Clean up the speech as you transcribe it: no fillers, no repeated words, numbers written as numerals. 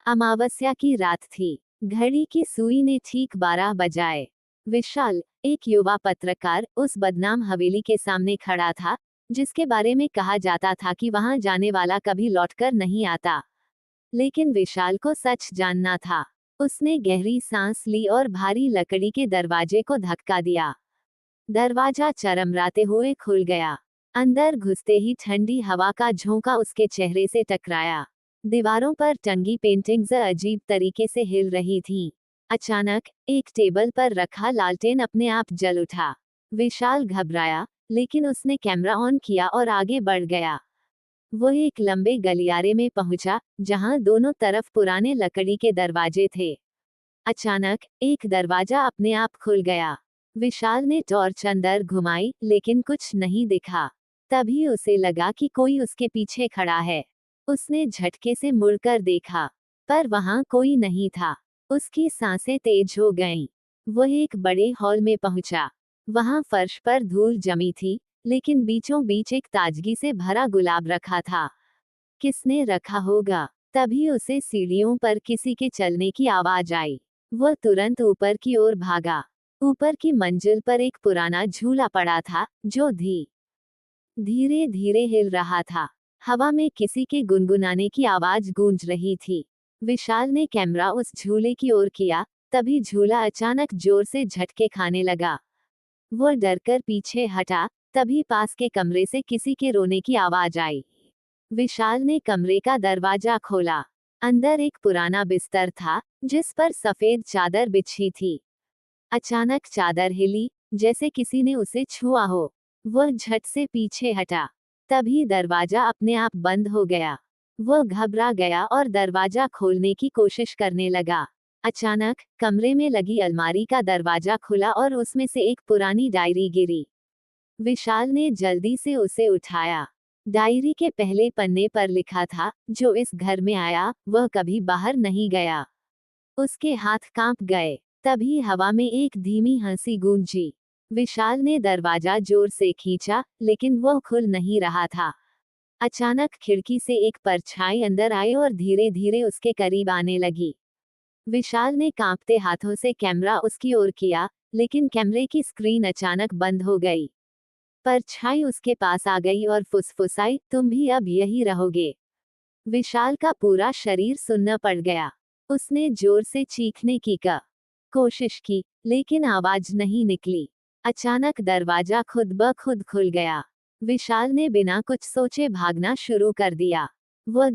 अमावस्या की रात थी। घड़ी की सुई ने ठीक 12 बजाए। विशाल, एक युवा पत्रकार, उस बदनाम हवेली के सामने खड़ा था, जिसके बारे में कहा जाता था कि वहां जाने वाला कभी लौटकर नहीं आता। लेकिन विशाल को सच जानना था। उसने गहरी सांस ली और भारी लकड़ी के दरवाजे को धक्का दिया। दरवाजा चरमराते हुए खुल गया। अंदर घुसते ही ठंडी हवा का झोंका उसके चेहरे से टकराया। दीवारों पर टंगी पेंटिंग्स अजीब तरीके से हिल रही थीं। अचानक एक टेबल पर रखा लालटेन अपने आप जल उठा। विशाल घबराया, लेकिन उसने कैमरा ऑन किया और आगे बढ़ गया। वो एक लंबे गलियारे में पहुंचा, जहां दोनों तरफ पुराने लकड़ी के दरवाजे थे। अचानक एक दरवाजा अपने आप खुल गया। विशाल ने टॉर्च अंदर घुमाई, लेकिन कुछ नहीं दिखा। तभी उसे लगा कि कोई उसके पीछे खड़ा है। उसने झटके से मुड़कर देखा, पर वहां कोई नहीं था। उसकी सांसें तेज हो गईं। वो एक बड़े हॉल में पहुंचा। वहां फर्श पर धूल जमी थी, लेकिन बीचों बीच एक ताजगी से भरा गुलाब रखा था। किसने रखा होगा? तभी उसे सीढ़ियों पर किसी के चलने की आवाज आई। वह तुरंत ऊपर की ओर भागा। ऊपर की मंजिल पर एक पुराना झूला पड़ा था, जो धीरे धीरे हिल रहा था। हवा में किसी के गुनगुनाने की आवाज गूंज रही थी। विशाल ने कैमरा उस झूले की ओर किया, तभी झूला अचानक जोर से झटके खाने लगा। वह डरकर पीछे हटा, तभी पास के कमरे से किसी के रोने की आवाज आई। विशाल ने कमरे का दरवाजा खोला। अंदर एक पुराना बिस्तर था, जिस पर सफेद चादर बिछी थी। अचानक चादर हिली, जैसे किसी ने उसे छुआ हो। वह झट से पीछे हटा। तभी दरवाजा अपने आप बंद हो गया। वह घबरा गया और दरवाजा खोलने की कोशिश करने लगा। अचानक कमरे में लगी अलमारी का दरवाजा खुला और उसमें से एक पुरानी डायरी गिरी। विशाल ने जल्दी से उसे उठाया। डायरी के पहले पन्ने पर लिखा था, जो इस घर में आया, वह कभी बाहर नहीं गया। उसके हाथ कांप गए। तभी हवा में एक धीमी हंसी गूंजी। विशाल ने दरवाजा जोर से खींचा, लेकिन वह खुल नहीं रहा था। अचानक खिड़की से एक परछाई अंदर आई और धीरे धीरे उसके करीब आने लगी। विशाल ने कांपते हाथों से कैमरा उसकी ओर किया, लेकिन कैमरे की स्क्रीन अचानक बंद हो गई। परछाई उसके पास आ गई और फुसफुसाई, तुम भी अब यही रहोगे। विशाल का पूरा शरीर सुन्न पड़ गया। उसने जोर से चीखने की कोशिश की, लेकिन आवाज नहीं निकली। अचानक दरवाजा खुद ब खुद खुल गया। विशाल ने बिना कुछ सोचे भागना शुरू कर दिया। वह